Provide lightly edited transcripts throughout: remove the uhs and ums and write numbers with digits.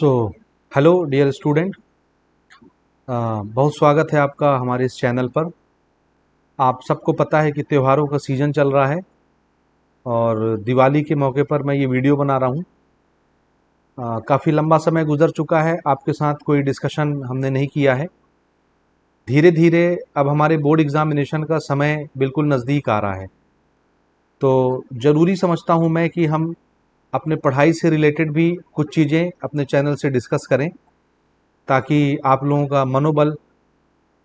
So hello dear student, बहुत स्वागत है आपका हमारे इस चैनल पर। आप सबको पता है कि त्योहारों का सीज़न चल रहा है और दिवाली के मौके पर मैं ये वीडियो बना रहा हूँ। काफ़ी लंबा समय गुजर चुका है, आपके साथ कोई डिस्कशन हमने नहीं किया है। धीरे धीरे अब हमारे बोर्ड एग्ज़ामिनेशन का समय बिल्कुल नज़दीक आ रहा है, तो ज़रूरी समझता हूँ मैं कि हम अपने पढ़ाई से रिलेटेड भी कुछ चीज़ें अपने चैनल से डिस्कस करें, ताकि आप लोगों का मनोबल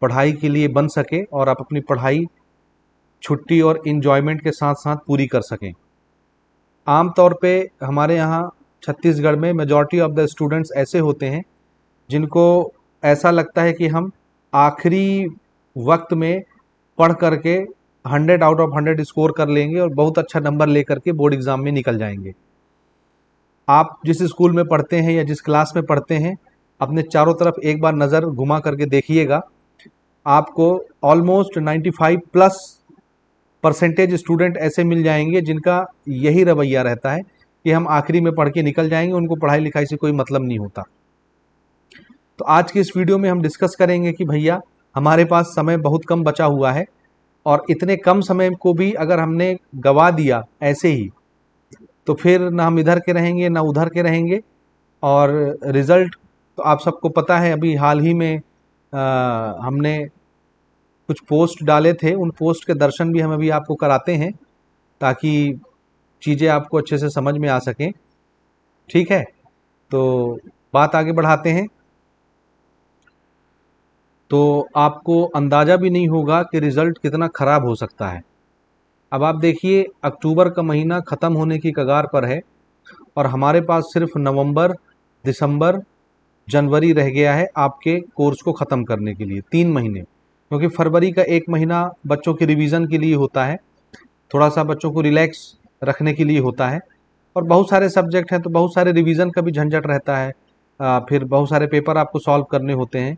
पढ़ाई के लिए बन सके और आप अपनी पढ़ाई छुट्टी और इन्जॉयमेंट के साथ साथ पूरी कर सकें। आम तौर पे हमारे यहाँ छत्तीसगढ़ में मेजॉरिटी ऑफ द स्टूडेंट्स ऐसे होते हैं जिनको ऐसा लगता है कि हम आखिरी वक्त में पढ़ करके 100 आउट ऑफ 100 स्कोर कर लेंगे और बहुत अच्छा नंबर लेकर के बोर्ड एग्ज़ाम में निकल जाएंगे। आप जिस स्कूल में पढ़ते हैं या जिस क्लास में पढ़ते हैं, अपने चारों तरफ एक बार नज़र घुमा करके देखिएगा, आपको ऑलमोस्ट 95 प्लस परसेंटेज स्टूडेंट ऐसे मिल जाएंगे जिनका यही रवैया रहता है कि हम आखिरी में पढ़ के निकल जाएंगे, उनको पढ़ाई लिखाई से कोई मतलब नहीं होता। तो आज की इस वीडियो में हम डिस्कस करेंगे कि भैया हमारे पास समय बहुत कम बचा हुआ है और इतने कम समय को भी अगर हमने गवा दिया ऐसे ही, तो फिर ना हम इधर के रहेंगे ना उधर के रहेंगे। और रिज़ल्ट तो आप सबको पता है, अभी हाल ही में हमने कुछ पोस्ट डाले थे, उन पोस्ट के दर्शन भी हम अभी आपको कराते हैं ताकि चीज़ें आपको अच्छे से समझ में आ सकें। ठीक है, तो बात आगे बढ़ाते हैं। तो आपको अंदाज़ा भी नहीं होगा कि रिज़ल्ट कितना ख़राब हो सकता है। अब आप देखिए, अक्टूबर का महीना ख़त्म होने की कगार पर है और हमारे पास सिर्फ नवंबर, दिसंबर, जनवरी रह गया है आपके कोर्स को ख़त्म करने के लिए, 3 महीने। क्योंकि फरवरी का 1 महीना बच्चों के रिवीजन के लिए होता है, थोड़ा सा बच्चों को रिलैक्स रखने के लिए होता है। और बहुत सारे सब्जेक्ट हैं तो बहुत सारे रिवीजन का भी झंझट रहता है, फिर बहुत सारे पेपर आपको सॉल्व करने होते हैं।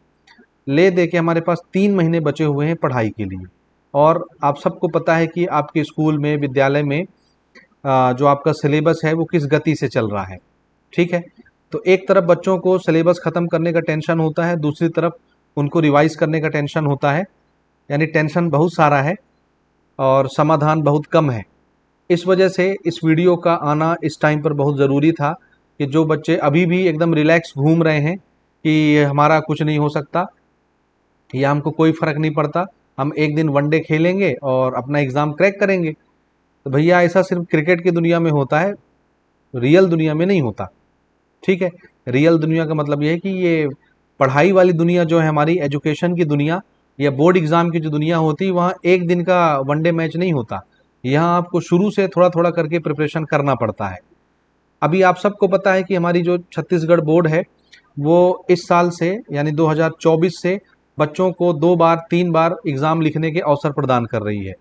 ले दे के हमारे पास 3 महीने बचे हुए हैं पढ़ाई के लिए। और आप सबको पता है कि आपके स्कूल में, विद्यालय में जो आपका सिलेबस है वो किस गति से चल रहा है। ठीक है, तो एक तरफ बच्चों को सिलेबस ख़त्म करने का टेंशन होता है, दूसरी तरफ उनको रिवाइज करने का टेंशन होता है। यानी टेंशन बहुत सारा है और समाधान बहुत कम है। इस वजह से इस वीडियो का आना इस टाइम पर बहुत ज़रूरी था कि जो बच्चे अभी भी एकदम रिलैक्स घूम रहे हैं कि हमारा कुछ नहीं हो सकता या हमको कोई फ़र्क नहीं पड़ता, हम एक दिन वनडे खेलेंगे और अपना एग्ज़ाम क्रैक करेंगे, तो भैया ऐसा सिर्फ क्रिकेट की दुनिया में होता है, रियल दुनिया में नहीं होता। ठीक है, रियल दुनिया का मतलब ये है कि ये पढ़ाई वाली दुनिया जो है, हमारी एजुकेशन की दुनिया या बोर्ड एग्जाम की जो दुनिया होती है, वहाँ एक दिन का वनडे मैच नहीं होता। यहाँ आपको शुरू से थोड़ा थोड़ा करके प्रिपरेशन करना पड़ता है। अभी आप सबको पता है कि हमारी जो छत्तीसगढ़ बोर्ड है वो इस साल से यानी 2024 से बच्चों को 2 बार 3 बार एग्ज़ाम लिखने के अवसर प्रदान कर रही है।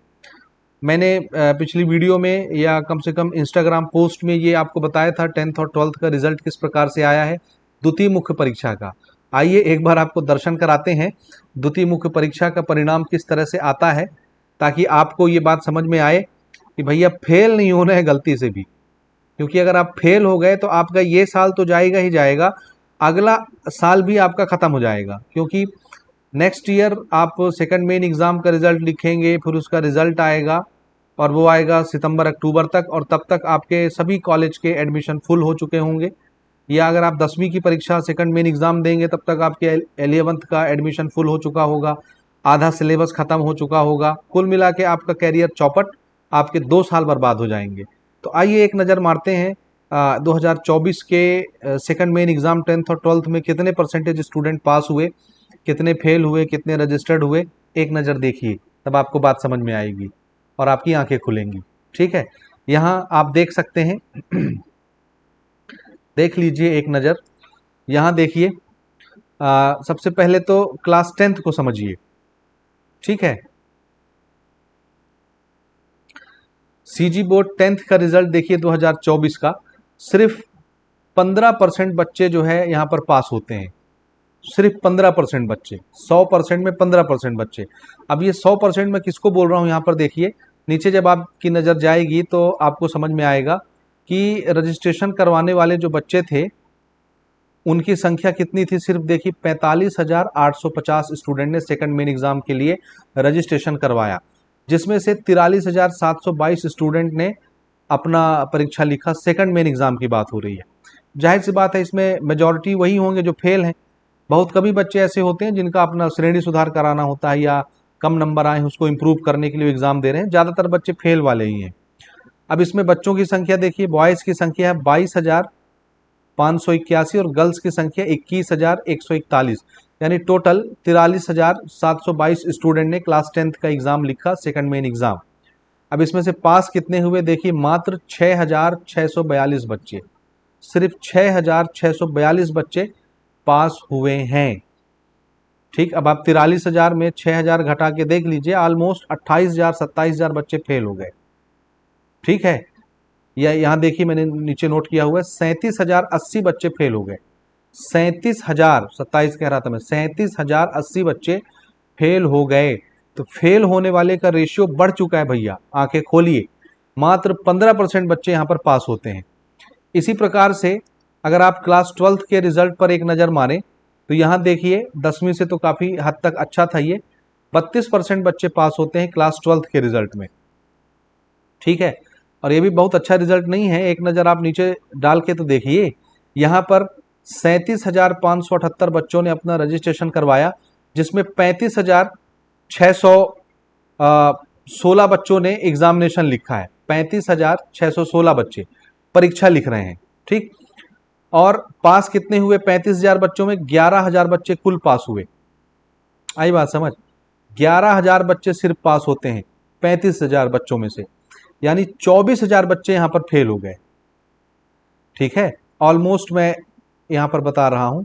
मैंने पिछली वीडियो में या कम से कम इंस्टाग्राम पोस्ट में ये आपको बताया था 10th और 12th का रिजल्ट किस प्रकार से आया है द्वितीय मुख्य परीक्षा का। आइए एक बार आपको दर्शन कराते हैं द्वितीय मुख्य परीक्षा का परिणाम किस तरह से आता है, ताकि आपको ये बात समझ में आए कि भैया फेल नहीं होना है गलती से भी। क्योंकि अगर आप फेल हो गए तो आपका ये साल तो जाएगा ही जाएगा, अगला साल भी आपका ख़त्म हो जाएगा। क्योंकि नेक्स्ट ईयर आप सेकंड मेन एग्ज़ाम का रिज़ल्ट लिखेंगे, फिर उसका रिज़ल्ट आएगा और वो आएगा सितंबर अक्टूबर तक, और तब तक आपके सभी कॉलेज के एडमिशन फुल हो चुके होंगे। या अगर आप 10वीं की परीक्षा सेकंड मेन एग्ज़ाम देंगे तब तक आपके 11th का एडमिशन फुल हो चुका होगा, आधा सिलेबस ख़त्म हो चुका होगा। कुल मिला के आपका कैरियर चौपट, आपके 2 साल बर्बाद हो जाएंगे। तो आइए एक नज़र मारते हैं 2024 के सेकंड मेन एग्ज़ाम 10th और 12th में कितने परसेंटेज स्टूडेंट पास हुए, कितने फेल हुए, कितने रजिस्टर्ड हुए। एक नज़र देखिए, तब आपको बात समझ में आएगी और आपकी आंखें खुलेंगी। ठीक है, यहाँ आप देख सकते हैं देख लीजिए एक नज़र। यहाँ देखिए, सबसे पहले तो क्लास 10th को समझिए। ठीक है, सीजी बोर्ड 10th का रिजल्ट देखिए 2024 का, सिर्फ 15% बच्चे जो है यहाँ पर पास होते हैं। सिर्फ 15% बच्चे, 100% में 15% बच्चे। अब ये 100% में किसको बोल रहा हूँ, यहाँ पर देखिए नीचे जब आपकी नज़र जाएगी तो आपको समझ में आएगा कि रजिस्ट्रेशन करवाने वाले जो बच्चे थे उनकी संख्या कितनी थी, सिर्फ देखिए 45,850 स्टूडेंट ने सेकंड मेन एग्जाम के लिए रजिस्ट्रेशन करवाया, जिसमें से 43,722 स्टूडेंट ने अपना परीक्षा लिखा। सेकंड मेन एग्जाम की बात हो रही है। जाहिर सी बात है इसमें मेजॉरिटी वही होंगे जो फेल हैं। बहुत कभी बच्चे ऐसे होते हैं जिनका अपना श्रेणी सुधार कराना होता है या कम नंबर आए हैं उसको इम्प्रूव करने के लिए एग्जाम दे रहे हैं, ज़्यादातर बच्चे फेल वाले ही हैं। अब इसमें बच्चों की संख्या देखिए, बॉयज़ की संख्या है 22,581 और गर्ल्स की संख्या 21,141, यानी टोटल 43,722 स्टूडेंट ने क्लास 10th का एग्जाम लिखा, सेकंड मेन एग्जाम। अब इसमें से पास कितने हुए देखिए, मात्र 6,642 बच्चे, सिर्फ 6,642 बच्चे पास हुए हैं। ठीक, अब आप 43,000 में 6,000 घटा के देख लीजिए, ऑलमोस्ट 28,000 27,000 बच्चे फेल हो गए। ठीक है, या यहाँ देखिए मैंने नीचे नोट किया हुआ है 37,080 बच्चे फेल हो गए। 37,000, 27 कह रहा था मैं, 37,080 बच्चे फेल हो गए। तो फेल होने वाले का रेशियो बढ़ चुका है भैया, आंखें खोलिए। मात्र 15% बच्चे यहाँ पर पास होते हैं। इसी प्रकार से अगर आप क्लास 12th के रिजल्ट पर एक नज़र मारें तो यहाँ देखिए 10वीं से तो काफ़ी हद तक अच्छा था ये, 32% बच्चे पास होते हैं क्लास 12th के रिजल्ट में। ठीक है, और ये भी बहुत अच्छा रिजल्ट नहीं है। एक नज़र आप नीचे डाल के तो देखिए, यहाँ पर 37,578 बच्चों ने अपना रजिस्ट्रेशन करवाया, जिसमें 35,616 बच्चों ने एग्जामिनेशन लिखा है। 35,616 बच्चे परीक्षा लिख रहे हैं। ठीक, और पास कितने हुए 35,000 बच्चों में, 11,000 बच्चे कुल पास हुए। आई बात समझ, 11,000 बच्चे सिर्फ पास होते हैं 35,000 बच्चों में से, यानी 24,000 बच्चे यहां पर फेल हो गए। ठीक है, ऑलमोस्ट मैं यहां पर बता रहा हूं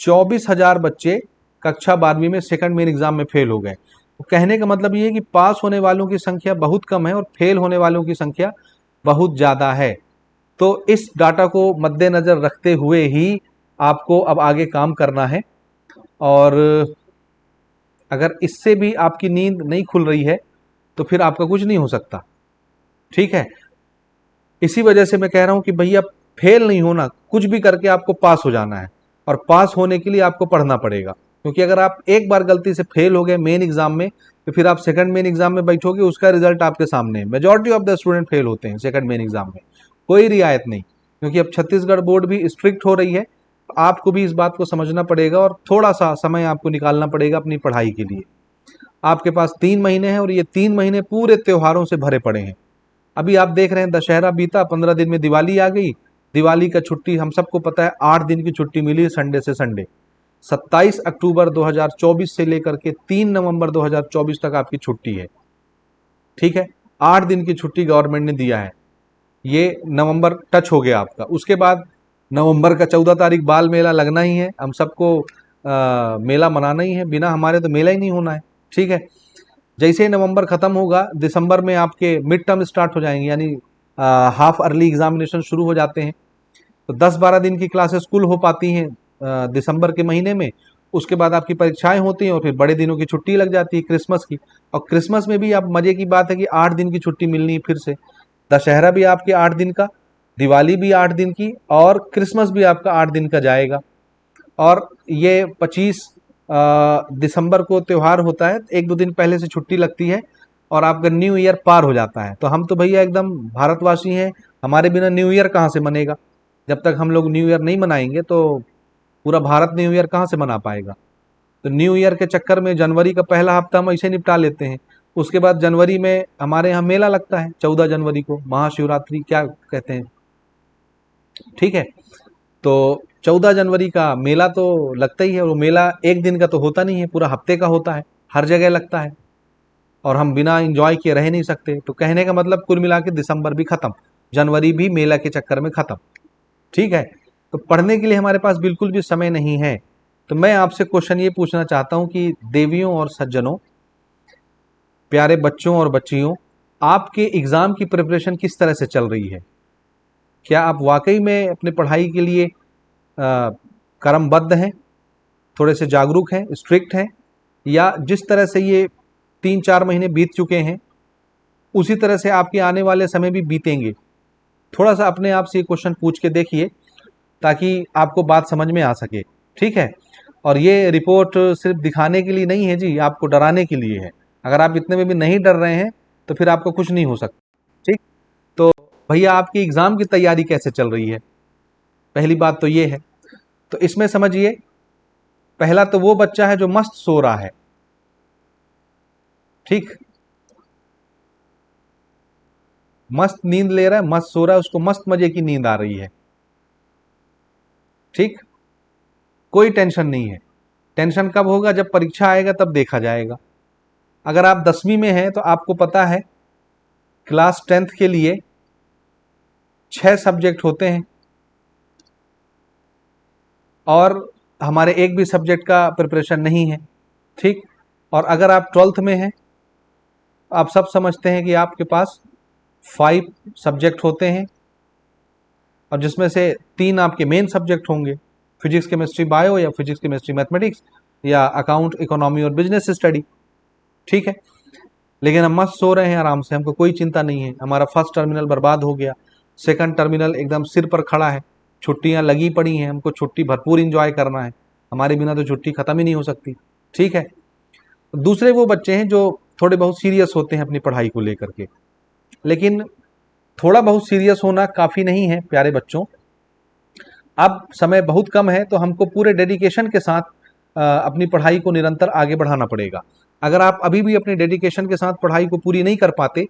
24,000 बच्चे कक्षा 12वीं में सेकंड मेन एग्जाम में फेल हो गए। तो कहने का मतलब ये है कि पास होने वालों की संख्या बहुत कम है और फेल होने वालों की संख्या बहुत ज़्यादा है। तो इस डाटा को मद्देनज़र रखते हुए ही आपको अब आगे काम करना है, और अगर इससे भी आपकी नींद नहीं खुल रही है तो फिर आपका कुछ नहीं हो सकता। ठीक है, इसी वजह से मैं कह रहा हूं कि भैया फेल नहीं होना, कुछ भी करके आपको पास हो जाना है, और पास होने के लिए आपको पढ़ना पड़ेगा। क्योंकि अगर आप एक बार गलती से फेल हो गए मेन एग्जाम में तो फिर आप सेकंड मेन एग्जाम में बैठोगे, उसका रिजल्ट आपके सामने है। Majority of the student fail होते हैं सेकंड मेन एग्जाम में, कोई रियायत नहीं। क्योंकि अब छत्तीसगढ़ बोर्ड भी स्ट्रिक्ट हो रही है, आपको भी इस बात को समझना पड़ेगा और थोड़ा सा समय आपको निकालना पड़ेगा अपनी पढ़ाई के लिए। आपके पास 3 महीने हैं और ये 3 महीने पूरे त्योहारों से भरे पड़े हैं। अभी आप देख रहे हैं दशहरा बीता, 15 दिन में दिवाली आ गई। दिवाली का छुट्टी हम सबको पता है, 8 दिन की छुट्टी मिली संडे से संडे। 27 अक्टूबर 2024 से लेकर के 3 नवंबर 2024 तक आपकी छुट्टी है। ठीक है, 8 दिन की छुट्टी गवर्नमेंट ने दिया है। ये नवंबर टच हो गया आपका। उसके बाद नवंबर का 14 तारीख बाल मेला लगना ही है, हम सबको मेला मनाना ही है, बिना हमारे तो मेला ही नहीं होना है। ठीक है, जैसे ही नवंबर खत्म होगा, दिसंबर में आपके मिड टर्म स्टार्ट हो जाएंगे, यानी हाफ अर्ली एग्जामिनेशन शुरू हो जाते हैं। तो 10-12 दिन की क्लासेस कुल हो पाती हैं दिसंबर के महीने में। उसके बाद आपकी परीक्षाएं होती हैं और फिर बड़े दिनों की छुट्टी लग जाती है, क्रिसमस की। और क्रिसमस में भी आप मजे की बात है कि 8 दिन की छुट्टी मिलनी है फिर से। दशहरा भी आपके 8 दिन का, दिवाली भी 8 दिन की, और क्रिसमस भी आपका 8 दिन का जाएगा। और ये 25 दिसंबर को त्यौहार होता है, 1-2 दिन पहले से छुट्टी लगती है और आपका न्यू ईयर पार हो जाता है। तो हम तो भैया एकदम भारतवासी हैं, हमारे बिना न्यू ईयर कहाँ से मनेगा। जब तक हम लोग न्यू ईयर नहीं मनाएंगे तो पूरा भारत न्यू ईयर कहाँ से मना पाएगा। तो न्यू ईयर के चक्कर में जनवरी का पहला हफ्ता हम ऐसे निपटा लेते हैं। उसके बाद जनवरी में हमारे यहाँ मेला लगता है, 14 जनवरी को महाशिवरात्रि क्या कहते हैं। ठीक है, तो 14 जनवरी का मेला तो लगता ही है, और वो मेला एक दिन का तो होता नहीं है, पूरा हफ्ते का होता है, हर जगह लगता है, और हम बिना एंजॉय किए रह नहीं सकते। तो कहने का मतलब कुल मिला के दिसंबर भी खत्म, जनवरी भी मेला के चक्कर में खत्म। ठीक है, तो पढ़ने के लिए हमारे पास बिल्कुल भी समय नहीं है। तो मैं आपसे क्वेश्चन ये पूछना चाहता हूँ कि देवियों और सज्जनों, प्यारे बच्चों और बच्चियों, आपके एग्ज़ाम की प्रिपरेशन किस तरह से चल रही है? क्या आप वाकई में अपनी पढ़ाई के लिए कर्मबद्ध हैं, थोड़े से जागरूक हैं, स्ट्रिक्ट हैं, या जिस तरह से ये 3-4 महीने बीत चुके हैं उसी तरह से आपके आने वाले समय भी बीतेंगे? थोड़ा सा अपने आप से ये क्वेश्चन पूछ के देखिए। ताकि आपको बात समझ में आ सके। ठीक है, और ये रिपोर्ट सिर्फ दिखाने के लिए नहीं है जी, आपको डराने के लिए है। अगर आप इतने में भी नहीं डर रहे हैं तो फिर आपको कुछ नहीं हो सकता। ठीक, तो भैया आपकी एग्जाम की तैयारी कैसे चल रही है, पहली बात तो ये है। तो इसमें समझिए, पहला तो वो बच्चा है जो मस्त सो रहा है। ठीक, मस्त नींद ले रहा है, मस्त सो रहा है, उसको मस्त मजे की नींद आ रही है। ठीक, कोई टेंशन नहीं है। टेंशन कब होगा, जब परीक्षा आएगा तब देखा जाएगा। अगर आप 10वीं में हैं तो आपको पता है क्लास 10th के लिए 6 सब्जेक्ट होते हैं और हमारे एक भी सब्जेक्ट का प्रिपरेशन नहीं है। ठीक, और अगर आप 12th में हैं, आप सब समझते हैं कि आपके पास 5 सब्जेक्ट होते हैं और जिसमें से 3 आपके मेन सब्जेक्ट होंगे, फिजिक्स केमिस्ट्री बायो या फिजिक्स केमिस्ट्री मैथमेटिक्स या अकाउंट इकोनॉमी और बिजनेस स्टडी। ठीक है, लेकिन हम मस्त सो रहे हैं आराम से, हमको कोई चिंता नहीं है। हमारा फर्स्ट टर्मिनल बर्बाद हो गया, सेकंड टर्मिनल एकदम सिर पर खड़ा है, छुट्टियां लगी पड़ी हैं, हमको छुट्टी भरपूर इंजॉय करना है, हमारे बिना तो छुट्टी खत्म ही नहीं हो सकती। ठीक है, दूसरे वो बच्चे हैं जो थोड़े बहुत सीरियस होते हैं अपनी पढ़ाई को लेकर के, लेकिन थोड़ा बहुत सीरियस होना काफ़ी नहीं है प्यारे बच्चों। अब समय बहुत कम है तो हमको पूरे डेडिकेशन के साथ अपनी पढ़ाई को निरंतर आगे बढ़ाना पड़ेगा। अगर आप अभी भी अपने डेडिकेशन के साथ पढ़ाई को पूरी नहीं कर पाते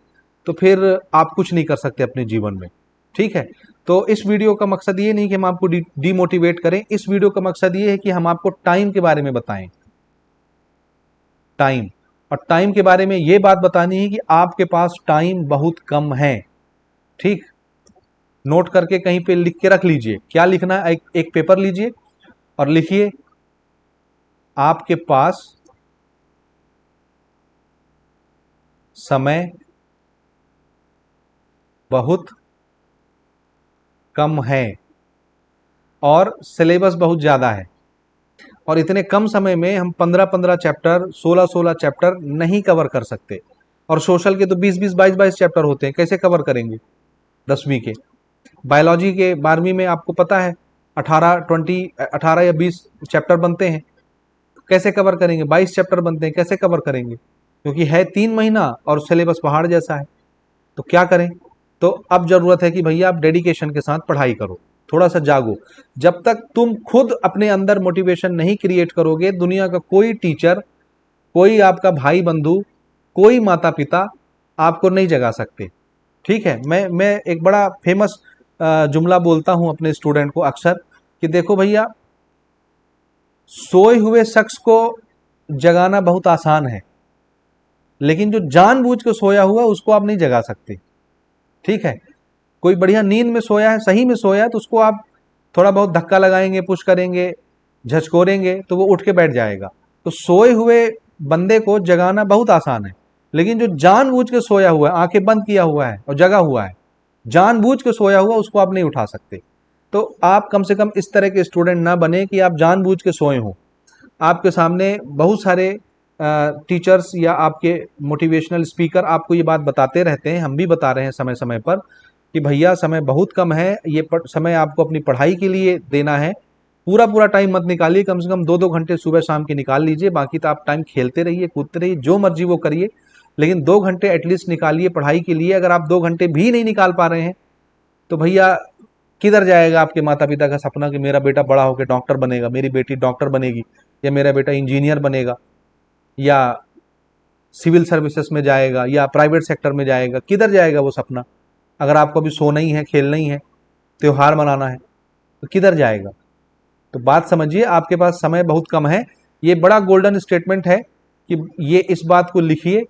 तो फिर आप कुछ नहीं कर सकते अपने जीवन में। ठीक है, तो इस वीडियो का मकसद ये नहीं कि हम आपको डीमोटिवेट करें, इस वीडियो का मकसद ये है कि हम आपको टाइम के बारे में बताएं। टाइम, और टाइम के बारे में ये बात बतानी है कि आपके पास टाइम बहुत कम है। ठीक, नोट करके कहीं पे लिख के रख लीजिए, क्या लिखना है, एक पेपर लीजिए और लिखिए, आपके पास समय बहुत कम है और सिलेबस बहुत ज़्यादा है, और इतने कम समय में हम 15-15 चैप्टर, 16-16 चैप्टर नहीं कवर कर सकते। और सोशल के तो 20-20, 22-22 चैप्टर होते हैं, कैसे कवर करेंगे 10वीं के। बायोलॉजी के 12वीं में आपको पता है 18 या 20 चैप्टर बनते हैं, कैसे कवर करेंगे। 22 चैप्टर बनते हैं, कैसे कवर करेंगे, क्योंकि है 3 महीना और सिलेबस पहाड़ जैसा है। तो क्या करें, तो अब जरूरत है कि भैया आप डेडिकेशन के साथ पढ़ाई करो, थोड़ा सा जागो। जब तक तुम खुद अपने अंदर मोटिवेशन नहीं क्रिएट करोगे, दुनिया का कोई टीचर, कोई आपका भाई बंधु, कोई माता पिता आपको नहीं जगा सकते। ठीक है, मैं एक बड़ा फेमस जुमला बोलता हूं अपने स्टूडेंट को अक्सर कि देखो भैया, सोए हुए शख्स को जगाना बहुत आसान है, लेकिन जो जानबूझ के सोया हुआ उसको आप नहीं जगा सकते। ठीक है, कोई बढ़िया नींद में सोया है, सही में सोया है, तो उसको आप थोड़ा बहुत धक्का लगाएंगे, पुश करेंगे, झचकोरेंगे तो वो उठ के बैठ जाएगा। तो सोए हुए बंदे को जगाना बहुत आसान है, लेकिन जो जानबूझ के सोया हुआ है, आंखें बंद किया हुआ है और जगा हुआ है, जानबूझ के सोया हुआ, उसको आप नहीं उठा सकते। तो आप कम से कम इस तरह के स्टूडेंट ना बने कि आप जानबूझ के सोए हो। आपके सामने बहुत सारे टीचर्स या आपके मोटिवेशनल स्पीकर आपको ये बात बताते रहते हैं, हम भी बता रहे हैं समय समय पर कि भैया समय बहुत कम है, ये समय आपको अपनी पढ़ाई के लिए देना है। पूरा पूरा टाइम मत निकालिए, कम से कम 2-2 घंटे सुबह शाम के निकाल लीजिए, बाकी तो आप टाइम खेलते रहिए, कूदते रहिए, जो मर्जी वो करिए, लेकिन 2 घंटे एटलीस्ट निकालिए पढ़ाई के लिए। अगर आप 2 घंटे भी नहीं निकाल पा रहे हैं तो भैया किधर जाएगा आपके माता पिता का सपना कि मेरा बेटा बड़ा होकर डॉक्टर बनेगा, मेरी बेटी डॉक्टर बनेगी, या मेरा बेटा इंजीनियर बनेगा, या सिविल सर्विसेज में जाएगा, या प्राइवेट सेक्टर में जाएगा। किधर जाएगा वो सपना, अगर आपको अभी सोना ही है, खेलना ही है, त्योहार मनाना है, तो किधर जाएगा। तो बात समझिए, आपके पास समय बहुत कम है। ये बड़ा गोल्डन स्टेटमेंट है कि ये इस बात को लिखिए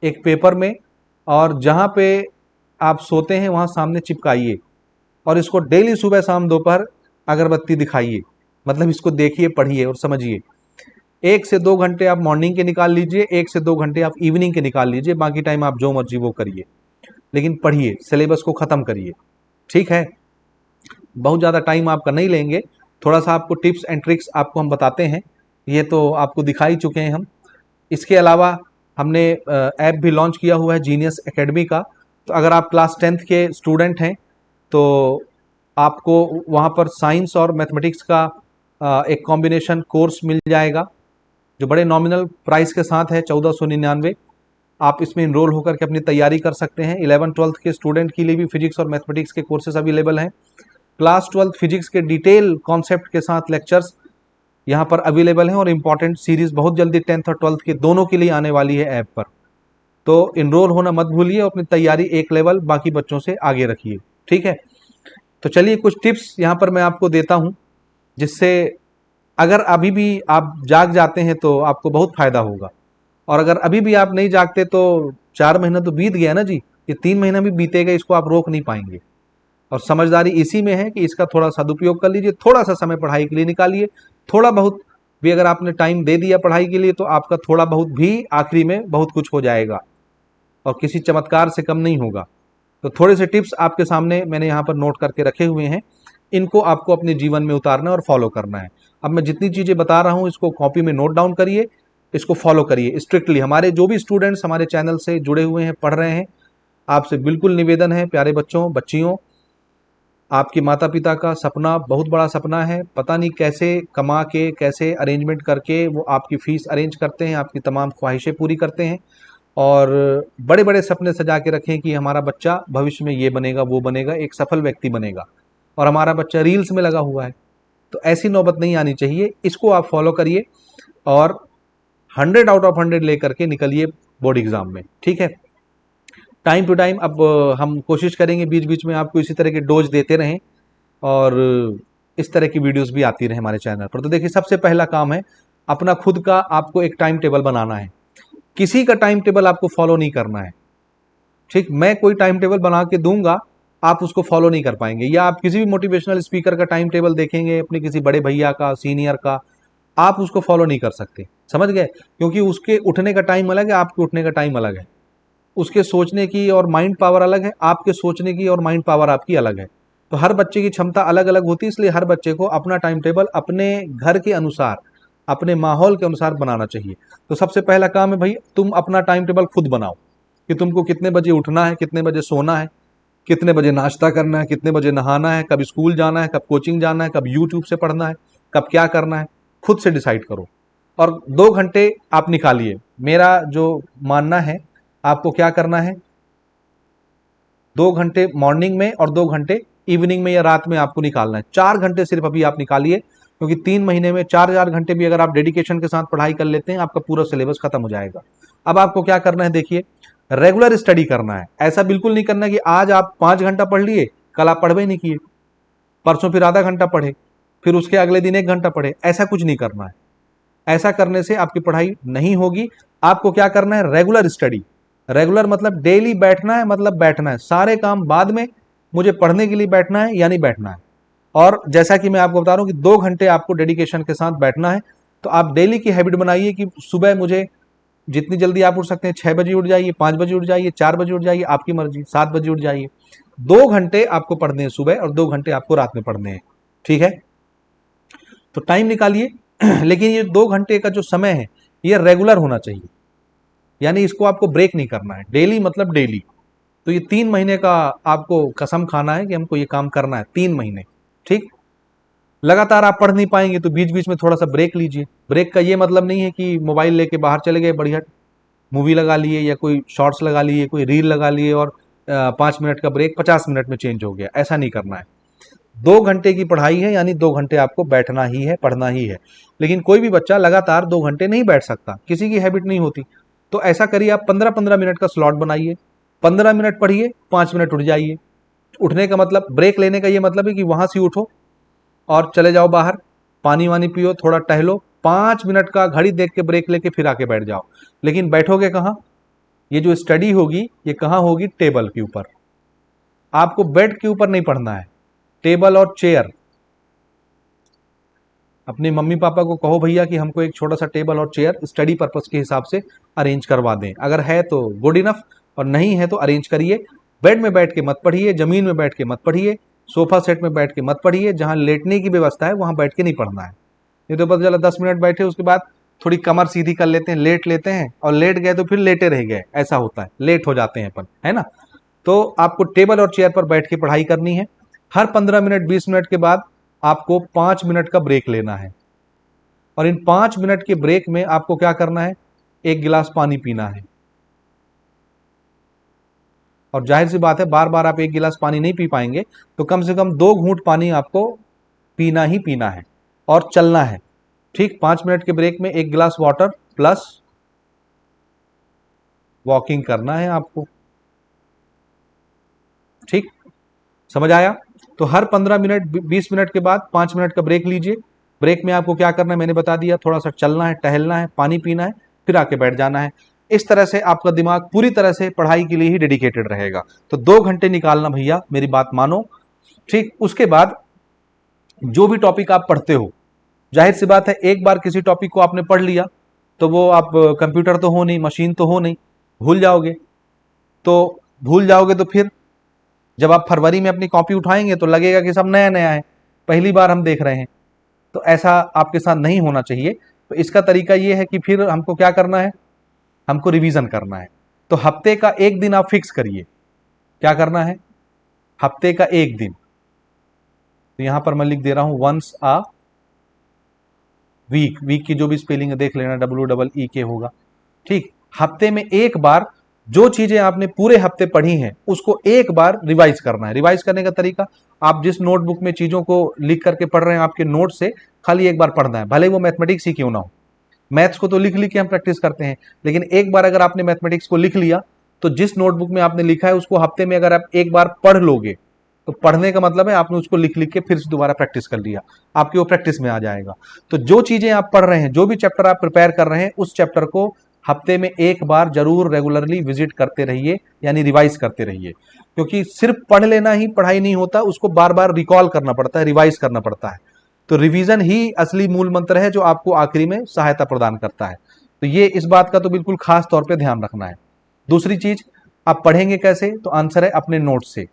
एक पेपर में, और जहाँ पे आप सोते हैं वहाँ सामने चिपकाइए, और इसको डेली सुबह शाम दोपहर अगरबत्ती दिखाइए। मतलब इसको देखिए, पढ़िए और समझिए। 1 से 2 घंटे आप मॉर्निंग के निकाल लीजिए, 1 से 2 घंटे आप इवनिंग के निकाल लीजिए, बाकी टाइम आप जो मर्जी वो करिए, लेकिन पढ़िए, सिलेबस को ख़त्म करिए। ठीक है, बहुत ज़्यादा टाइम आपका नहीं लेंगे, थोड़ा सा आपको टिप्स एंड ट्रिक्स आपको हम बताते हैं, ये तो आपको दिखा ही चुके हैं हम। इसके अलावा हमने ऐप भी लॉन्च किया हुआ है जीनियस एकेडमी का। तो अगर आप क्लास 10th के स्टूडेंट हैं तो आपको वहाँ पर साइंस और मैथमेटिक्स का एक कॉम्बिनेशन कोर्स मिल जाएगा जो बड़े नॉमिनल प्राइस के साथ है 1499। आप इसमें इनरोल होकर के अपनी तैयारी कर सकते हैं। 11th-12th के स्टूडेंट के लिए भी फिजिक्स और मैथमेटिक्स के कोर्सेज अवेलेबल हैं। क्लास 12th फिजिक्स के डिटेल कॉन्सेप्ट के साथ लेक्चर्स यहाँ पर अवेलेबल हैं और इम्पॉर्टेंट सीरीज बहुत जल्दी 10th और 12th के दोनों के लिए आने वाली है ऐप पर। तो इनरोल होना मत भूलिए, अपनी तैयारी एक लेवल बाकी बच्चों से आगे रखिए, ठीक है। तो चलिए कुछ टिप्स यहाँ पर मैं आपको देता हूँ, जिससे अगर अभी भी आप जाग जाते हैं तो आपको बहुत फायदा होगा, और अगर अभी भी आप नहीं जागते तो 4 महीना तो बीत गया ना जी, ये 3 महीना भी बीतेगा, इसको आप रोक नहीं पाएंगे। और समझदारी इसी में है कि इसका थोड़ा सदुपयोग कर लीजिए, थोड़ा सा समय पढ़ाई के लिए निकालिए। थोड़ा बहुत भी अगर आपने टाइम दे दिया पढ़ाई के लिए तो आपका थोड़ा बहुत भी आखिरी में बहुत कुछ हो जाएगा और किसी चमत्कार से कम नहीं होगा। तो थोड़े से टिप्स आपके सामने मैंने यहाँ पर नोट करके रखे हुए हैं, इनको आपको अपने जीवन में उतारना और फॉलो करना है। अब मैं जितनी चीज़ें बता रहा हूँ इसको कॉपी में नोट डाउन करिए, इसको फॉलो करिए स्ट्रिक्टली। हमारे जो भी स्टूडेंट्स हमारे चैनल से जुड़े हुए हैं, पढ़ रहे हैं, आपसे बिल्कुल निवेदन है प्यारे बच्चों बच्चियों, आपके माता पिता का सपना बहुत बड़ा सपना है। पता नहीं कैसे कमा के, कैसे अरेंजमेंट करके वो आपकी फ़ीस अरेंज करते हैं, आपकी तमाम ख्वाहिशें पूरी करते हैं और बड़े बड़े सपने सजा के रखें कि हमारा बच्चा भविष्य में ये बनेगा, वो बनेगा, एक सफल व्यक्ति बनेगा, और हमारा बच्चा रील्स में लगा हुआ है। तो ऐसी नौबत नहीं आनी चाहिए। इसको आप फॉलो करिए और 100 आउट ऑफ 100 लेकर के निकलिए बोर्ड एग्जाम में, ठीक है। टाइम टू टाइम अब हम कोशिश करेंगे बीच बीच में आपको इसी तरह के डोज देते रहें और इस तरह की वीडियोस भी आती रहे हमारे चैनल पर। तो देखिए, सबसे पहला काम है अपना खुद का आपको एक टाइम टेबल बनाना है। किसी का टाइम टेबल आपको फॉलो नहीं करना है, ठीक। मैं कोई टाइम टेबल बना के दूंगा, आप उसको फॉलो नहीं कर पाएंगे, या आप किसी भी मोटिवेशनल स्पीकर का टाइम टेबल देखेंगे, अपने किसी बड़े भैया का, सीनियर का, आप उसको फॉलो नहीं कर सकते, समझ गए। क्योंकि उसके उठने का टाइम अलग है, आपके उठने का टाइम अलग है। उसके सोचने की और माइंड पावर अलग है, आपके सोचने की और माइंड पावर आपकी अलग है। तो हर बच्चे की क्षमता अलग अलग होती है, इसलिए हर बच्चे को अपना टाइम टेबल अपने घर के अनुसार, अपने माहौल के अनुसार बनाना चाहिए। तो सबसे पहला काम है भाई, तुम अपना टाइम टेबल खुद बनाओ कि तुमको कितने बजे उठना है, कितने बजे सोना है, कितने बजे नाश्ता करना है, कितने बजे नहाना है, कब स्कूल जाना है, कब कोचिंग जाना है, कब यूट्यूब से पढ़ना है, कब क्या करना है, खुद से डिसाइड करो। और 2 घंटे आप निकालिए। मेरा जो मानना है, आपको क्या करना है, 2 घंटे मॉर्निंग में और 2 घंटे इवनिंग में या रात में आपको निकालना है। 4 घंटे सिर्फ अभी आप निकालिए, क्योंकि 3 महीने में 4 घंटे भी अगर आप डेडिकेशन के साथ पढ़ाई कर लेते हैं, आपका पूरा सिलेबस खत्म हो जाएगा। अब आपको क्या करना है, देखिए, रेगुलर स्टडी करना है। ऐसा बिल्कुल नहीं करना कि आज आप 5 घंटा पढ़ लिए, कल आप पढ़वे नहीं किए, परसों फिर आधा घंटा पढ़े, फिर उसके अगले दिन 1 घंटा पढ़े। ऐसा कुछ नहीं करना है। ऐसा करने से आपकी पढ़ाई नहीं होगी। आपको क्या करना है, रेगुलर स्टडी। रेगुलर मतलब डेली बैठना है, मतलब बैठना है, सारे काम बाद में, मुझे पढ़ने के लिए बैठना है यानी बैठना है। और जैसा कि मैं आपको बता रहा हूं कि 2 घंटे आपको डेडिकेशन के साथ बैठना है। तो आप डेली की हैबिट बनाइए कि सुबह मुझे जितनी जल्दी आप उठ सकते हैं, 6 बजे उठ जाइए, 5 बजे उठ जाइए, 4 बजे उठ जाइए, आपकी मर्जी, 7 बजे उठ जाइए। 2 घंटे आपको पढ़ने हैं सुबह और 2 घंटे आपको रात में पढ़ने हैं, ठीक है। तो टाइम निकालिए लेकिन ये 2 घंटे का जो समय है ये रेगुलर होना चाहिए, यानी इसको आपको ब्रेक नहीं करना है। डेली मतलब डेली। तो ये 3 महीने का आपको कसम खाना है कि हमको ये काम करना है 3 महीने, ठीक। लगातार आप पढ़ नहीं पाएंगे तो बीच बीच में थोड़ा सा ब्रेक लीजिए। ब्रेक का ये मतलब नहीं है कि मोबाइल लेके बाहर चले गए, बढ़िया मूवी लगा लिए या कोई शॉर्ट्स लगा लिए, कोई रील लगा लिए और 5 मिनट का ब्रेक 50 मिनट में चेंज हो गया। ऐसा नहीं करना है। 2 घंटे की पढ़ाई है, यानी 2 घंटे आपको बैठना ही है, पढ़ना ही है। लेकिन कोई भी बच्चा लगातार 2 घंटे नहीं बैठ सकता, किसी की हैबिट नहीं होती। तो ऐसा करिए, आप 15-15 मिनट का स्लॉट बनाइए, 15 मिनट पढ़िए, 5 मिनट उठ जाइए। उठने का मतलब, ब्रेक लेने का ये मतलब है कि वहां से उठो और चले जाओ बाहर, पानी वानी पियो, थोड़ा टहलो, 5 मिनट का घड़ी देख के ब्रेक लेके फिर आके बैठ जाओ। लेकिन बैठोगे कहाँ, ये जो स्टडी होगी ये कहाँ होगी, टेबल के ऊपर। आपको बेड के ऊपर नहीं पढ़ना है, टेबल और चेयर। अपने मम्मी पापा को कहो भैया कि हमको एक छोटा सा टेबल और चेयर स्टडी पर्पस के हिसाब से अरेंज करवा दें। अगर है तो गुड इनफ, और नहीं है तो अरेंज करिए। बेड में बैठ के मत पढ़िए, जमीन में बैठ के मत पढ़िए, सोफा सेट में बैठ के मत पढ़िए। जहां लेटने की व्यवस्था है वहां बैठ के नहीं पढ़ना है। नहीं तो पता चला 10 मिनट बैठे, उसके बाद थोड़ी कमर सीधी कर लेते हैं, लेट लेते हैं, और लेट गए तो फिर लेटे रह गए। ऐसा होता है, लेट हो जाते हैं अपन, है ना। तो आपको टेबल और चेयर पर बैठ के पढ़ाई करनी है। हर 15 मिनट 20 मिनट के बाद आपको 5 मिनट का ब्रेक लेना है, और इन 5 मिनट के ब्रेक में आपको क्या करना है, 1 गिलास पानी पीना है। और जाहिर सी बात है, बार बार आप 1 गिलास पानी नहीं पी पाएंगे, तो कम से कम 2 घूंट पानी आपको पीना ही पीना है और चलना है। ठीक, 5 मिनट के ब्रेक में 1 गिलास वाटर प्लस वॉकिंग करना है आपको। ठीक, समझ आया? तो हर 15 मिनट 20 मिनट के बाद 5 मिनट का ब्रेक लीजिए। ब्रेक में आपको क्या करना है मैंने बता दिया, थोड़ा सा चलना है, टहलना है, पानी पीना है, फिर आके बैठ जाना है। इस तरह से आपका दिमाग पूरी तरह से पढ़ाई के लिए ही डेडिकेटेड रहेगा। तो 2 घंटे निकालना भैया, मेरी बात मानो। ठीक, उसके बाद जो भी टॉपिक आप पढ़ते हो, जाहिर सी बात है एक बार किसी टॉपिक को आपने पढ़ लिया तो वो आप कंप्यूटर तो हो नहीं, मशीन तो हो नहीं, भूल जाओगे। तो भूल जाओगे तो फिर जब आप फरवरी में अपनी कॉपी उठाएंगे तो लगेगा कि सब नया नया है, पहली बार हम देख रहे हैं। तो ऐसा आपके साथ नहीं होना चाहिए। तो इसका तरीका ये है कि फिर हमको क्या करना है, हमको रिवीजन करना है। तो हफ्ते का एक दिन आप फिक्स करिए। क्या करना है, हफ्ते का एक दिन। तो यहां पर मैं लिख दे रहा हूं वंस आ वीक। वीक की जो भी स्पेलिंग है देख लेना, WEE होगा। ठीक, हफ्ते में एक बार जो चीजें आपने पूरे हफ्ते पढ़ी हैं उसको एक बार रिवाइज करना है। रिवाइज करने का तरीका, आप जिस नोटबुक में चीजों को लिख करके पढ़ रहे हैं आपके नोट से खाली एक बार पढ़ना है, भले वो मैथमेटिक्स ही क्यों ना हो। मैथ्स को तो लिख लिख के हम प्रैक्टिस करते हैं, लेकिन एक बार अगर आपने मैथमेटिक्स को लिख लिया तो जिस नोटबुक में आपने लिखा है उसको हफ्ते में अगर आप एक बार पढ़ लोगे, तो पढ़ने का मतलब है आपने उसको लिख लिख के फिर से दोबारा प्रैक्टिस कर लिया, आपकी वो प्रैक्टिस में आ जाएगा। तो जो चीजें आप पढ़ रहे हैं, जो भी चैप्टर आप प्रिपेयर कर रहे हैं, उस चैप्टर को हफ्ते में एक बार जरूर रेगुलरली विजिट करते रहिए, यानी रिवाइज करते रहिए। क्योंकि सिर्फ पढ़ लेना ही पढ़ाई नहीं होता, उसको बार बार रिकॉल करना पड़ता है, रिवाइज करना पड़ता है। तो रिवीजन ही असली मूल मंत्र है जो आपको आखिरी में सहायता प्रदान करता है। तो ये इस बात का तो बिल्कुल खास तौर पे ध्यान रखना है। दूसरी चीज, आप पढ़ेंगे कैसे, तो आंसर है अपने नोट से।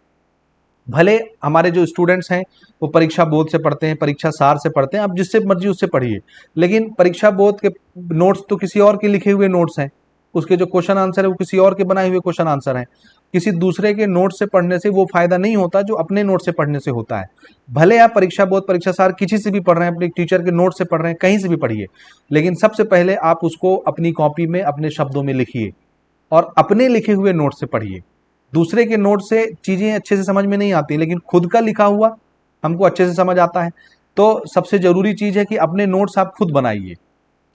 भले हमारे जो स्टूडेंट्स हैं वो परीक्षा बोर्ड से पढ़ते हैं, परीक्षा सार से पढ़ते हैं, आप जिससे मर्जी उससे पढ़िए, लेकिन परीक्षा बोर्ड के नोट्स तो किसी और के लिखे हुए नोट्स हैं, उसके जो क्वेश्चन आंसर है वो किसी और के बनाए हुए क्वेश्चन आंसर हैं। किसी दूसरे के नोट से पढ़ने से वो फायदा नहीं होता जो अपने नोट से पढ़ने से होता है। भले आप परीक्षा बोर्ड, परीक्षा सार किसी से भी पढ़ रहे हैं, अपने टीचर के नोट से पढ़ रहे हैं, कहीं से भी पढ़िए, लेकिन सबसे पहले आप उसको अपनी कॉपी में अपने शब्दों में लिखिए और अपने लिखे हुए नोट से पढ़िए। दूसरे के नोट से चीजें अच्छे से समझ में नहीं आती, लेकिन खुद का लिखा हुआ हमको अच्छे से समझ आता है। तो सबसे जरूरी चीज है कि अपने नोट्स आप खुद बनाइए,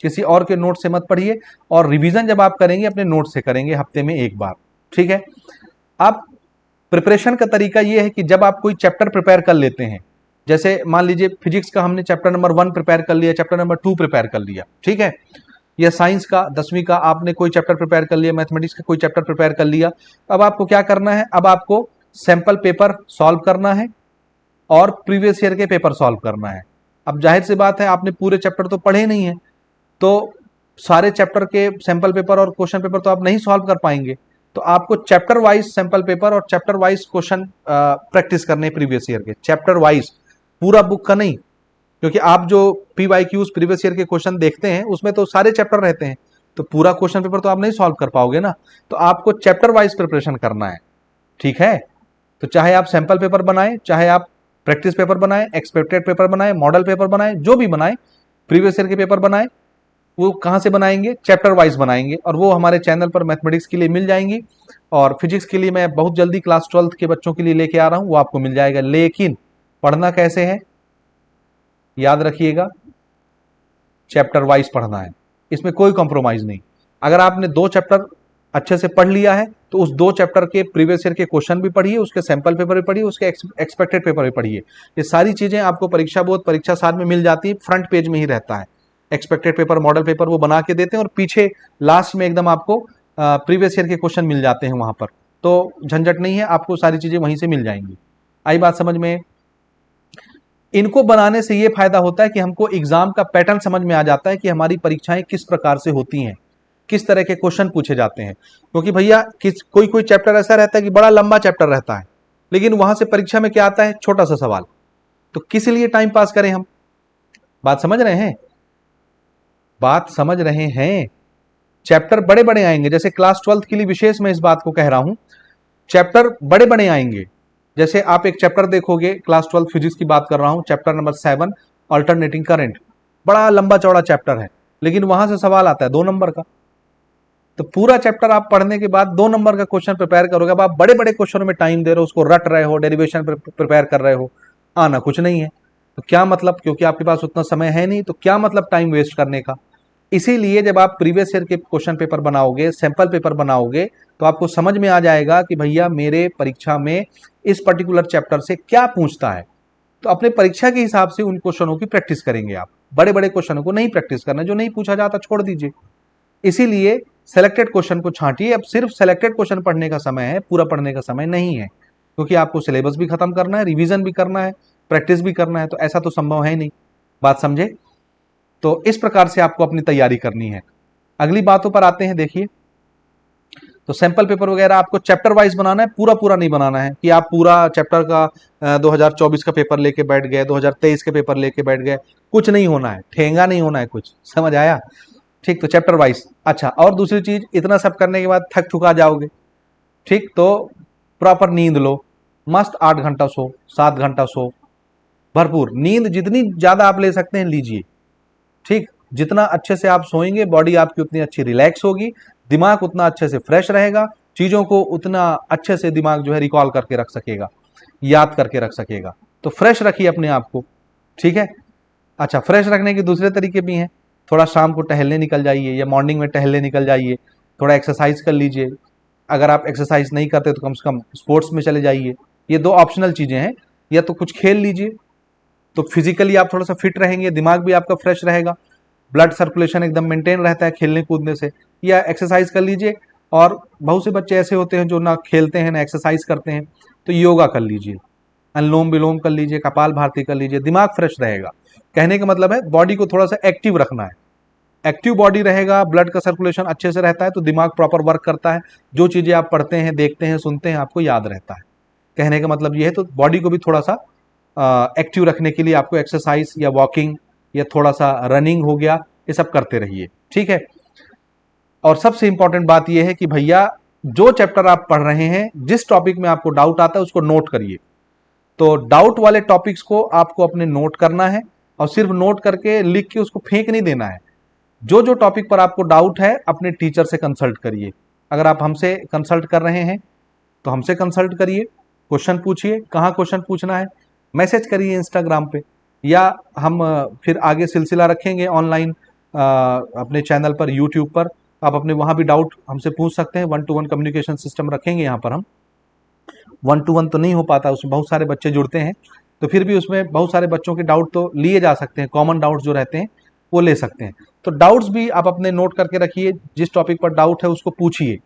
किसी और के नोट से मत पढ़िए। और रिवीजन जब आप करेंगे अपने नोट से करेंगे हफ्ते में एक बार। ठीक है, आप प्रिपरेशन का तरीका ये है कि जब आप कोई चैप्टर प्रिपेयर कर लेते हैं, जैसे मान लीजिए फिजिक्स का हमने चैप्टर नंबर 1 प्रिपेयर कर लिया, चैप्टर नंबर 2 प्रिपेयर कर लिया, ठीक है, या साइंस का 10वीं का आपने कोई चैप्टर प्रिपेयर कर लिया, मैथमेटिक्स का कोई चैप्टर प्रिपेयर कर लिया, अब आपको क्या करना है, अब आपको सैंपल पेपर सॉल्व करना है और प्रीवियस ईयर के पेपर सॉल्व करना है। अब जाहिर सी बात है आपने पूरे चैप्टर तो पढ़े नहीं है, तो सारे चैप्टर के सैंपल पेपर और क्वेश्चन पेपर तो आप नहीं सॉल्व कर पाएंगे। तो आपको चैप्टर वाइज सैंपल पेपर और चैप्टर वाइज क्वेश्चन प्रैक्टिस करने प्रीवियस ईयर के, चैप्टर वाइज, पूरा बुक का नहीं। क्योंकि आप जो PYQs प्रीवियस ईयर के क्वेश्चन देखते हैं उसमें तो सारे चैप्टर रहते हैं, तो पूरा क्वेश्चन पेपर तो आप नहीं सॉल्व कर पाओगे ना। तो आपको चैप्टर वाइज प्रिपरेशन करना है। ठीक है, तो चाहे आप सैंपल पेपर बनाएं, चाहे आप प्रैक्टिस पेपर बनाएं, एक्सपेक्टेड पेपर बनाएं, मॉडल पेपर बनाएं, जो भी बनाएं, प्रीवियस ईयर के पेपर बनाएं, वो कहां से बनाएंगे, चैप्टर वाइज बनाएंगे, और वो हमारे चैनल पर मैथमेटिक्स के लिए मिल जाएंगी। और फिजिक्स के लिए मैं बहुत जल्दी क्लास 12th के बच्चों के लिए लेके आ रहा हूं, वो आपको मिल जाएगा। लेकिन पढ़ना कैसे है, याद रखिएगा, चैप्टर वाइज पढ़ना है, इसमें कोई कॉम्प्रोमाइज नहीं। अगर आपने 2 चैप्टर अच्छे से पढ़ लिया है तो उस 2 चैप्टर के प्रीवियस ईयर के क्वेश्चन भी पढ़िए, उसके सैंपल पेपर भी पढ़िए, उसके एक्सपेक्टेड पेपर भी पढ़िए। ये सारी चीजें आपको परीक्षा बोर्ड, परीक्षा साथ में मिल जाती है, फ्रंट पेज में ही रहता है। एक्सपेक्टेड पेपर, मॉडल पेपर वो बना के देते हैं, और पीछे लास्ट में एकदम आपको प्रीवियस ईयर के क्वेश्चन मिल जाते हैं वहां पर। तो झंझट नहीं है, आपको सारी चीजें वहीं से मिल जाएंगी। आई बात समझ में? इनको बनाने से ये फायदा होता है कि हमको एग्जाम का पैटर्न समझ में आ जाता है कि हमारी परीक्षाएं किस प्रकार से होती हैं, किस तरह के क्वेश्चन पूछे जाते हैं। क्योंकि भैया कोई कोई चैप्टर ऐसा रहता है कि बड़ा लंबा चैप्टर रहता है, लेकिन वहां से परीक्षा में क्या आता है, छोटा सा सवाल। तो किस लिए टाइम पास करें हम? बात समझ रहे हैं? बात समझ रहे हैं? चैप्टर बड़े बड़े आएंगे, जैसे क्लास 12th के लिए विशेष मैं इस बात को कह रहा हूं, चैप्टर बड़े बड़े आएंगे। जैसे आप एक चैप्टर देखोगे, क्लास 12 फिजिक्स की बात कर रहा हूं, चैप्टर नंबर 7 अल्टरनेटिंग करंट, बड़ा लंबा चौड़ा चैप्टर है, लेकिन वहां से सवाल आता है 2 नंबर का। तो पूरा चैप्टर आप पढ़ने के बाद 2 नंबर का क्वेश्चन प्रिपेयर करोगे। अब आप बड़े बड़े क्वेश्चनों में टाइम दे रहे हो, उसको रट रहे हो, डेरिवेशन प्रिपेयर कर रहे हो, आना कुछ नहीं है। तो क्या मतलब, क्योंकि आपके पास उतना समय है नहीं, तो क्या मतलब टाइम वेस्ट करने का। इसीलिए जब आप प्रीवियस ईयर के क्वेश्चन पेपर बनाओगे, सैंपल पेपर बनाओगे, तो आपको समझ में आ जाएगा कि भैया मेरे परीक्षा में इस पर्टिकुलर चैप्टर से क्या पूछता है। तो अपने परीक्षा के हिसाब से उन क्वेश्चनों की प्रैक्टिस करेंगे आप। बड़े बड़े क्वेश्चनों को नहीं प्रैक्टिस करना, जो नहीं पूछा जाता छोड़ दीजिए। इसीलिए सेलेक्टेड क्वेश्चन को छांटिए। अब सिर्फ सेलेक्टेड क्वेश्चन पढ़ने का समय है, पूरा पढ़ने का समय नहीं है, क्योंकि आपको सिलेबस भी खत्म करना है, रिवीजन भी करना है, प्रैक्टिस भी करना है। तो ऐसा तो संभव है नहीं, बात समझे। तो इस प्रकार से आपको अपनी तैयारी करनी है। अगली बातों पर आते हैं। देखिए, तो सैंपल पेपर वगैरह आपको चैप्टर वाइज बनाना है, पूरा पूरा नहीं बनाना है कि आप पूरा चैप्टर का 2024 का पेपर लेके बैठ गए, 2023 के पेपर लेके बैठ गए। कुछ नहीं होना है, ठेंगा नहीं होना है कुछ, समझ आया। ठीक, तो चैप्टर वाइज। अच्छा, और दूसरी चीज, इतना सब करने के बाद थक थुका जाओगे, ठीक, तो प्रॉपर नींद लो, मस्त 8 घंटा सो, 7 घंटा सो, भरपूर नींद जितनी ज्यादा आप ले सकते हैं लीजिए। ठीक, जितना अच्छे से आप सोएंगे, बॉडी आपकी उतनी अच्छी रिलैक्स होगी, दिमाग उतना अच्छे से फ्रेश रहेगा, चीजों को उतना अच्छे से दिमाग जो है रिकॉल करके रख सकेगा, याद करके रख सकेगा। तो फ्रेश रखिए अपने आप को, ठीक है। अच्छा, फ्रेश रखने के दूसरे तरीके भी हैं। थोड़ा शाम को टहलने निकल जाइए, या मॉर्निंग में टहलने निकल जाइए, थोड़ा एक्सरसाइज कर लीजिए। अगर आप एक्सरसाइज नहीं करते तो कम से कम स्पोर्ट्स में चले जाइए। ये 2 ऑप्शनल चीजें हैं। या तो कुछ खेल लीजिए, तो फिजिकली आप थोड़ा सा फिट रहेंगे, दिमाग भी आपका फ्रेश रहेगा, ब्लड सर्कुलेशन एकदम मेंटेन रहता है खेलने कूदने से। या एक्सरसाइज कर लीजिए। और बहुत से बच्चे ऐसे होते हैं जो ना खेलते हैं ना एक्सरसाइज करते हैं, तो योगा कर लीजिए, अनुलोम विलोम कर लीजिए, कपाल भारती कर लीजिए, दिमाग फ्रेश रहेगा। कहने का मतलब है बॉडी को थोड़ा सा एक्टिव रखना है। एक्टिव बॉडी रहेगा, ब्लड का सर्कुलेशन अच्छे से रहता है, तो दिमाग प्रॉपर वर्क करता है, जो चीजें आप पढ़ते हैं, देखते हैं, सुनते हैं, आपको याद रहता है। कहने का मतलब ये है। तो बॉडी को भी थोड़ा सा एक्टिव रखने के लिए आपको एक्सरसाइज या वॉकिंग या थोड़ा सा रनिंग हो गया, ये सब करते रहिए, ठीक है। और सबसे इंपॉर्टेंट बात यह है कि भैया जो चैप्टर आप पढ़ रहे हैं, जिस टॉपिक में आपको डाउट आता है उसको नोट करिए। तो डाउट वाले टॉपिक्स को आपको अपने नोट करना है, और सिर्फ नोट करके लिख के उसको फेंक नहीं देना है। जो जो टॉपिक पर आपको डाउट है, अपने टीचर से कंसल्ट करिए। अगर आप हमसे कंसल्ट कर रहे हैं तो हमसे कंसल्ट करिए, क्वेश्चन पूछिए, कहाँ क्वेश्चन पूछना है मैसेज करिए इंस्टाग्राम पे, या हम फिर आगे सिलसिला रखेंगे ऑनलाइन अपने चैनल पर, यूट्यूब पर। आप अपने वहाँ भी डाउट हमसे पूछ सकते हैं। 1-to-1 कम्युनिकेशन सिस्टम रखेंगे यहाँ पर हम। 1-to-1 तो नहीं हो पाता, उसमें बहुत सारे बच्चे जुड़ते हैं, तो फिर भी उसमें बहुत सारे बच्चों के डाउट तो लिए जा सकते हैं, कॉमन डाउट्स जो रहते हैं वो ले सकते हैं। तो डाउट्स भी आप अपने नोट करके रखिए, जिस टॉपिक पर डाउट है उसको पूछिए,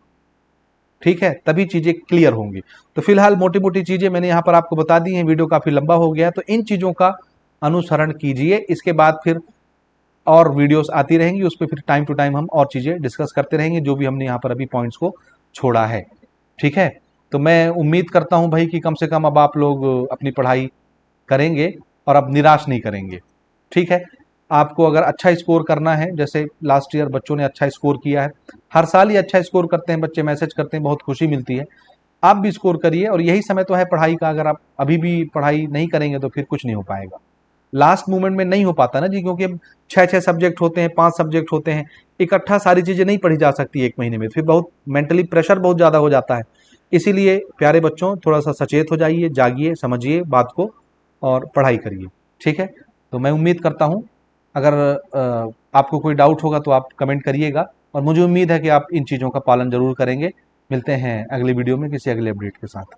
ठीक है, तभी चीजें क्लियर होंगी। तो फिलहाल मोटी मोटी चीजें मैंने यहाँ पर आपको बता दी हैं, वीडियो काफी लंबा हो गया, तो इन चीजों का अनुसरण कीजिए। इसके बाद फिर और वीडियोस आती रहेंगी, उस पर फिर टाइम टू टाइम हम और चीजें डिस्कस करते रहेंगे, जो भी हमने यहाँ पर अभी पॉइंट्स को छोड़ा है, ठीक है। तो मैं उम्मीद करता हूँ भाई कि कम से कम अब आप लोग अपनी पढ़ाई करेंगे और अब निराश नहीं करेंगे, ठीक है। आपको अगर अच्छा स्कोर करना है, जैसे लास्ट ईयर बच्चों ने अच्छा स्कोर किया है, हर साल ही अच्छा स्कोर करते हैं बच्चे, मैसेज करते हैं, बहुत खुशी मिलती है। आप भी स्कोर करिए, और यही समय तो है पढ़ाई का। अगर आप अभी भी पढ़ाई नहीं करेंगे तो फिर कुछ नहीं हो पाएगा, लास्ट मोमेंट में नहीं हो पाता ना जी, क्योंकि 6-6 सब्जेक्ट होते हैं, 5 सब्जेक्ट होते हैं, इकट्ठा सारी चीजें नहीं पढ़ी जा सकती एक महीने में, फिर बहुत मेंटली प्रेशर बहुत ज्यादा हो जाता है। इसीलिए प्यारे बच्चों, थोड़ा सा सचेत हो जाइए, जागिए, समझिए बात को और पढ़ाई करिए, ठीक है। तो मैं उम्मीद करता हूँ, अगर आपको कोई डाउट होगा तो आप कमेंट करिएगा, और मुझे उम्मीद है कि आप इन चीज़ों का पालन जरूर करेंगे। मिलते हैं अगली वीडियो में किसी अगले अपडेट के साथ।